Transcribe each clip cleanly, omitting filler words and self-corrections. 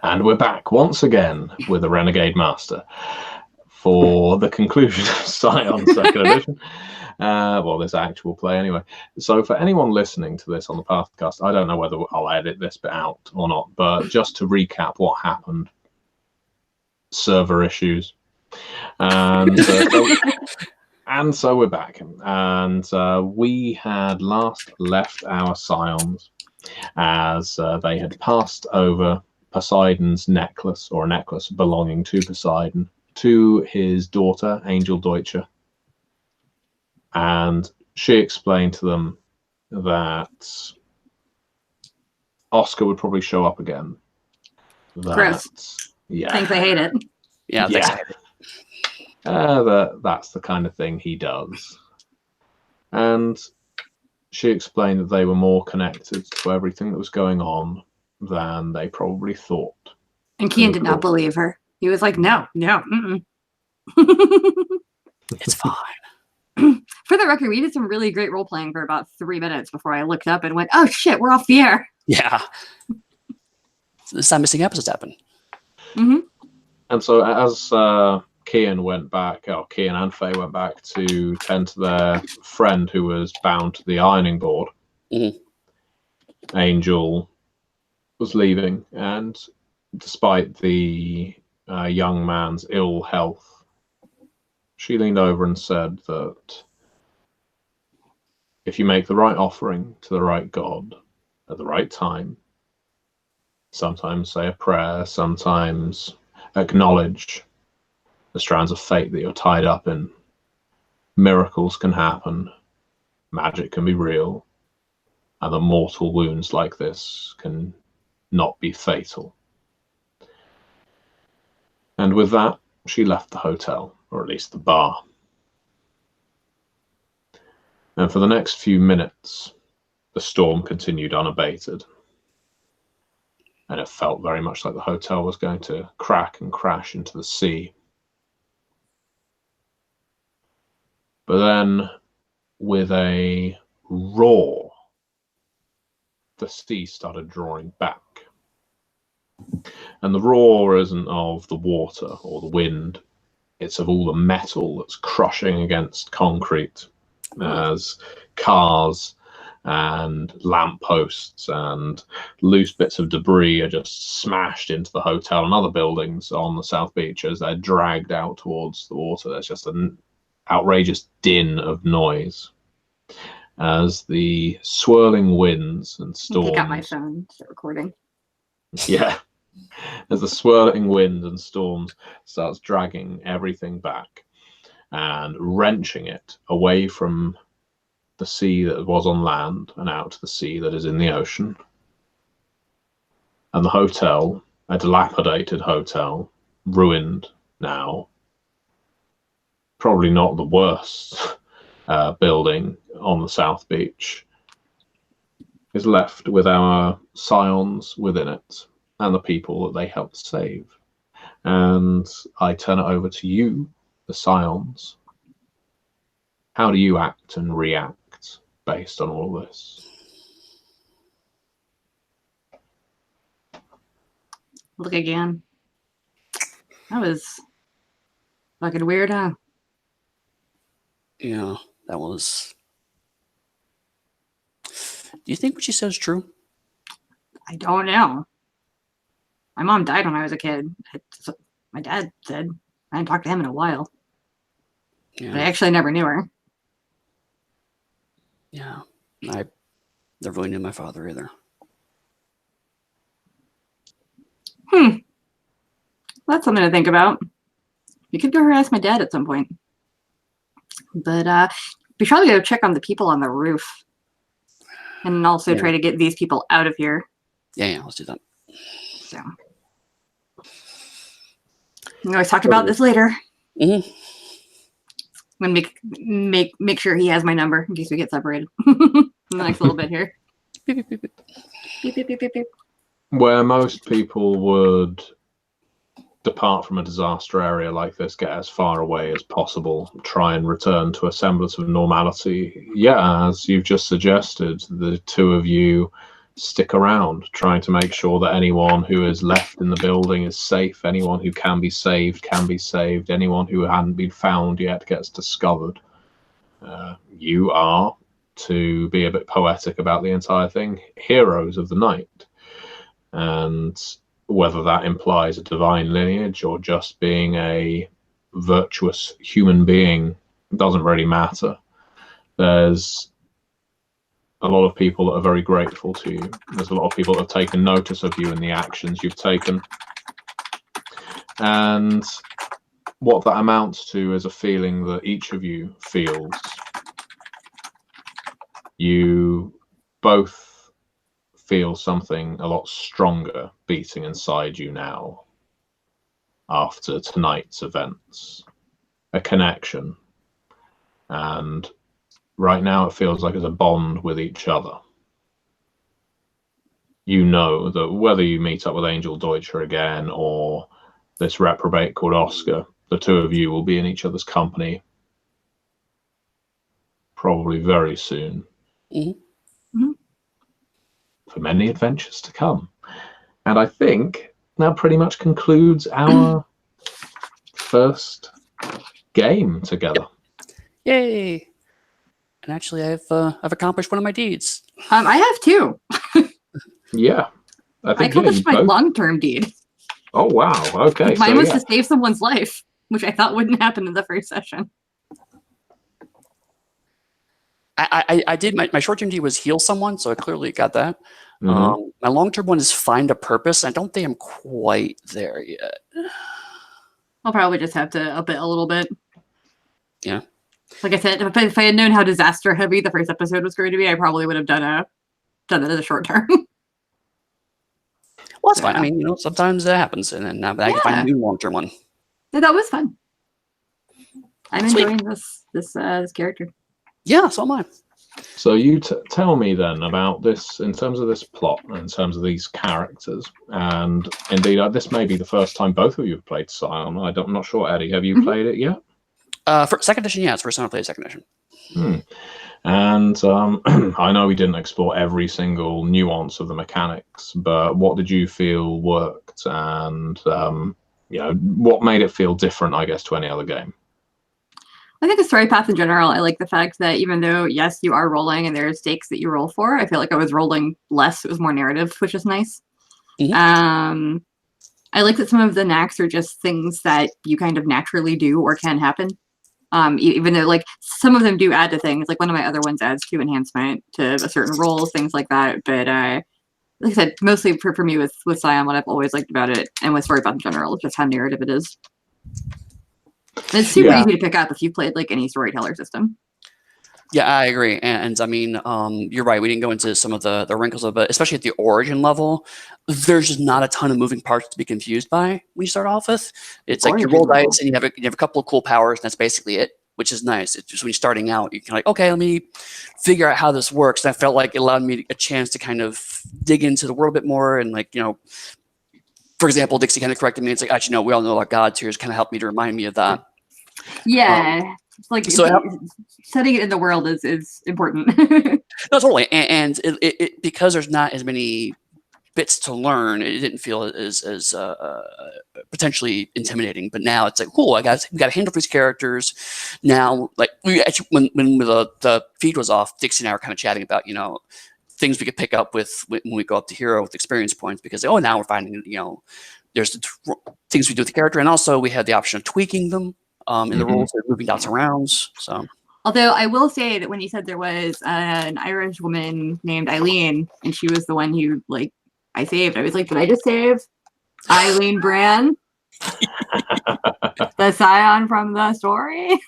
And we're back once again with the Renegade Master for the conclusion of Scion 2nd Edition. Well, this actual play anyway. So for anyone listening to this on the podcast, I don't know whether I'll edit this bit out or not, but just to recap what happened. Server issues. And so we're back. And we had last left our Scions as they had passed over Poseidon's necklace, or a necklace belonging to Poseidon, to his daughter, Angel Deutscher. And she explained to them that Oscar would probably show up again. Gross. Yeah. Thanks, I hate it. Yeah, thanks, I hate it. That's the kind of thing he does. And she explained that they were more connected to everything that was going on than they probably thought. And Kian did not believe her. He was like, no. Mm-mm. It's fine. For the record, we did some really great role playing for about 3 minutes before I looked up and went, oh shit, we're off the air. Yeah. This time missing episodes happen. Mm-hmm. And so as Kian and Faye went back to tend to their friend who was bound to the ironing board, Angel was leaving, and despite the young man's ill health, she leaned over and said that if you make the right offering to the right god at the right time, sometimes say a prayer, sometimes acknowledge the strands of fate that you're tied up in, miracles can happen, magic can be real, and the mortal wounds like this can not be fatal. And with that, she left the hotel, or at least the bar. And for the next few minutes, the storm continued unabated. And it felt very much like the hotel was going to crack and crash into the sea. But then, with a roar, the sea started drawing back. And the roar isn't of the water or the wind. It's of all the metal that's crushing against concrete as cars and lampposts and loose bits of debris are just smashed into the hotel and other buildings on the South Beach as they're dragged out towards the water. There's just an outrageous din of noise as the swirling winds and storms. I got my phone, start recording. Yeah. As the swirling wind and storms starts dragging everything back and wrenching it away from the sea that was on land and out to the sea that is in the ocean. And the hotel, a dilapidated hotel, ruined now, probably not the worst building on the South Beach, is left with our Scions within it and the people that they helped save. And I turn it over to you, the Scions. How do you act and react based on all this? Look again. That was fucking weird, huh? Yeah, that was... Do you think what she said is true? I don't know. My mom died when I was a kid. My dad said. I hadn't talked to him in a while. Yeah. But I actually never knew her. Yeah. I never really knew my father either. That's something to think about. You could go harass my dad at some point. But we probably go check on the people on the roof. And also try to get these people out of here. Yeah, let's do that. So we always talk about this later. Mm-hmm. I'm gonna make sure he has my number in case we get separated. In the next little bit here. Beep, beep, beep, beep. Beep, beep, beep, beep. Where most people would depart from a disaster area like this, get as far away as possible, try and return to a semblance of normality. Yeah, as you've just suggested, the two of you stick around, trying to make sure that anyone who is left in the building is safe, anyone who can be saved, anyone who hadn't been found yet gets discovered. You are, to be a bit poetic about the entire thing, heroes of the night. And whether that implies a divine lineage or just being a virtuous human being doesn't really matter. There's a lot of people that are very grateful to you. There's a lot of people that have taken notice of you and the actions you've taken. And what that amounts to is a feeling that each of you feels. You both feel something a lot stronger beating inside you now after tonight's events. A connection. And right now it feels like it's a bond with each other. You know that whether you meet up with Angel Deutscher again or this reprobate called Oscar, the two of you will be in each other's company probably very soon. For many adventures to come. And I think that pretty much concludes our first game together. Yay! And actually, I've accomplished one of my deeds. I have two. Yeah. I accomplished my long-term deed. Oh, wow. Okay. Mine was to save someone's life, which I thought wouldn't happen in the first session. I did my short-term deed was heal someone, so I clearly got that. My long-term one is find a purpose. I don't think I'm quite there yet. I'll probably just have to up it a little bit. Yeah. Like I said, if I had known how disaster heavy the first episode was going to be, I probably would have done it as a short term. Well, that's fine. I mean, sometimes that happens, and then I can find a new long-term one. Yeah, that was fun. I'm enjoying this character. Yeah, so am I. So you tell me then about this in terms of this plot, in terms of these characters, and indeed this may be the first time both of you have played Scion. I'm not sure, Eddie. Have you played it yet? For second edition, yeah, it's the first time I played second edition. And I know we didn't explore every single nuance of the mechanics, but what did you feel worked, and what made it feel different, I guess, to any other game? I think the story path in general, I like the fact that even though, yes, you are rolling and there are stakes that you roll for, I feel like I was rolling less. It was more narrative, which is nice. I like that some of the knacks are just things that you kind of naturally do or can happen. Even though, like, some of them do add to things. Like, one of my other ones adds to enhancement to a certain roles, things like that. But like I said, mostly for me with Scion, what I've always liked about it, and with story path in general, is just how narrative it is. And it's super easy to pick up if you played like any storyteller system. Yeah, I agree. And I mean, you're right. We didn't go into some of the wrinkles of it, especially at the origin level. There's just not a ton of moving parts to be confused by when you start off with. It's like you roll dice and you have a couple of cool powers, and that's basically it, which is nice. It's just when you're starting out, you can like, okay, let me figure out how this works. And I felt like it allowed me a chance to kind of dig into the world a bit more. And like, for example, Dixie kind of corrected me. It's like, actually, no, we all know about God tiers, kind of helped me to remind me of that. Yeah. It's like setting it in the world is important. No, totally. And it because there's not as many bits to learn, it didn't feel as potentially intimidating. But now it's like, cool, we got to handle these characters. Now, like we actually, when the feed was off, Dixie and I were kind of chatting about, things we could pick up with when we go up to hero with experience points, because now we're finding, there's things we do with the character, and also we had the option of tweaking them in the rules, moving dots around. So, although I will say that when you said there was an Irish woman named Eileen, and she was the one who I saved, I was like, did I just save Eileen Bran, the Scion from the story?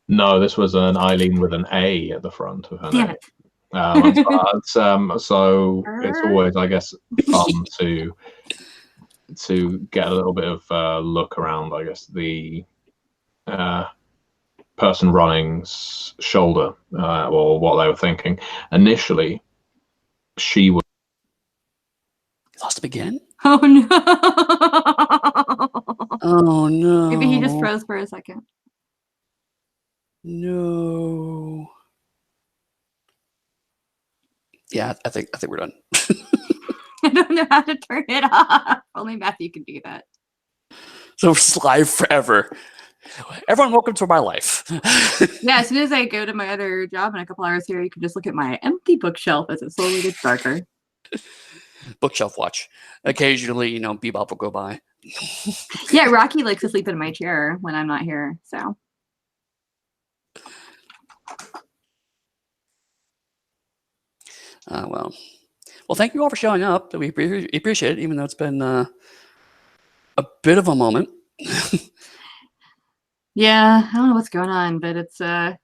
No, this was an Eileen with an A at the front of her Damn name. it. So it's always, I guess, fun to get a little bit of look around, I guess, the person running's shoulder, or what they were thinking. Initially, she was... Lost him again? Oh no. Oh no. Maybe he just froze for a second. No. Yeah, I think we're done. I don't know how to turn it off. Only Matthew can do that. So it's live forever. Everyone, welcome to my life. Yeah, as soon as I go to my other job in a couple hours here, you can just look at my empty bookshelf as it slowly gets darker. Bookshelf watch. Occasionally, you know, Bebop will go by. Yeah, Rocky likes to sleep in my chair when I'm not here, so. Well, thank you all for showing up. We appreciate it, even though it's been a bit of a moment. Yeah, I don't know what's going on, but it's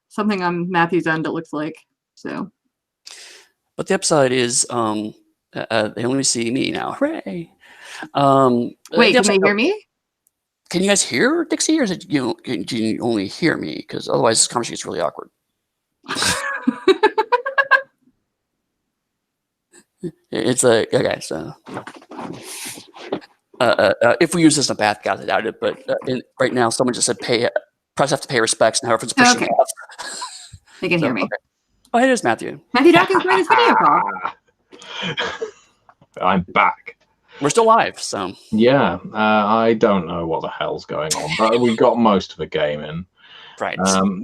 something on Matthew's end, it looks like. So. But the upside is they only see me now. Hooray! Wait, can they hear me? Can you guys hear Dixie, or is it can you only hear me? Because otherwise, this conversation is really awkward. It's like, okay, so if we use this in a path, guys, I doubt it. But right now, someone just said press have to pay respects. Now everyone's pushing path. They can hear me. Okay. Oh, it is Matthew. Matthew Dawkins joined this video call. I'm back. We're still live, so. Yeah, I don't know what the hell's going on, but we got most of the game in. Right.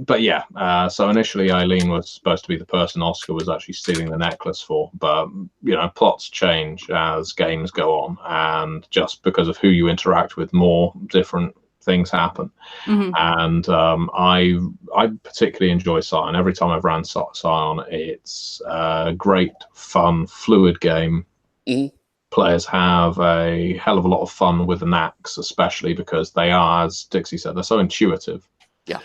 But yeah, so initially Eileen was supposed to be the person Oscar was actually stealing the necklace for, but you know, plots change as games go on, and just because of who you interact with, more different things happen. Mm-hmm. And I particularly enjoy Scion. Every time I've ran Scion, it's a great, fun, fluid game. Mm-hmm. Players have a hell of a lot of fun with the knacks, especially because they are, as Dixie said, they're so intuitive. Yeah.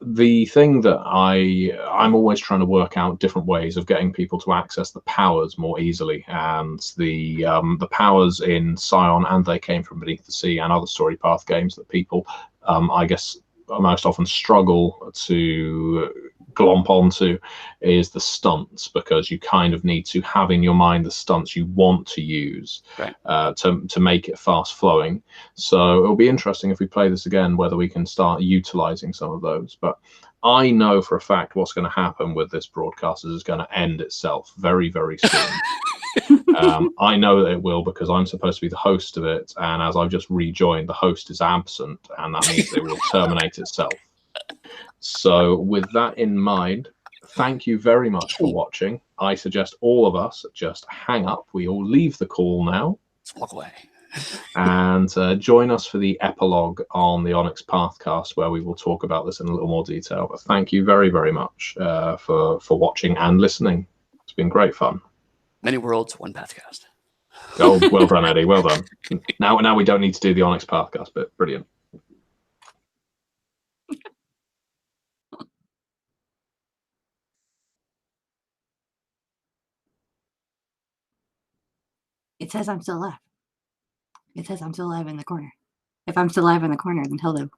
The thing that I'm always trying to work out different ways of getting people to access the powers more easily, and the powers in Scion, and They Came From Beneath the Sea, and other story path games that people, I guess, most often struggle to glomp onto, is the stunts, because you kind of need to have in your mind the stunts you want to use, right, to make it fast flowing. So it'll be interesting if we play this again, whether we can start utilizing some of those. But I know for a fact what's going to happen with this broadcast is it's going to end itself very, very soon. I know that it will, because I'm supposed to be the host of it, and as I've just rejoined, the host is absent, and that means it will terminate itself. So with that in mind, thank you very much for watching. I suggest all of us just hang up. We all leave the call now. Let's walk away. And join us for the epilogue on the Onyx Pathcast, where we will talk about this in a little more detail. But thank you very, very much for watching and listening. It's been great fun. Many worlds, one Pathcast. Oh, well done, Eddie. Well done. Now we don't need to do the Onyx Pathcast, but brilliant. It says I'm still alive. It says I'm still alive in the corner. If I'm still alive in the corner, then hello.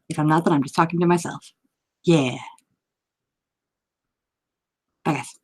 If I'm not, then I'm just talking to myself. Yeah. Bye, guys.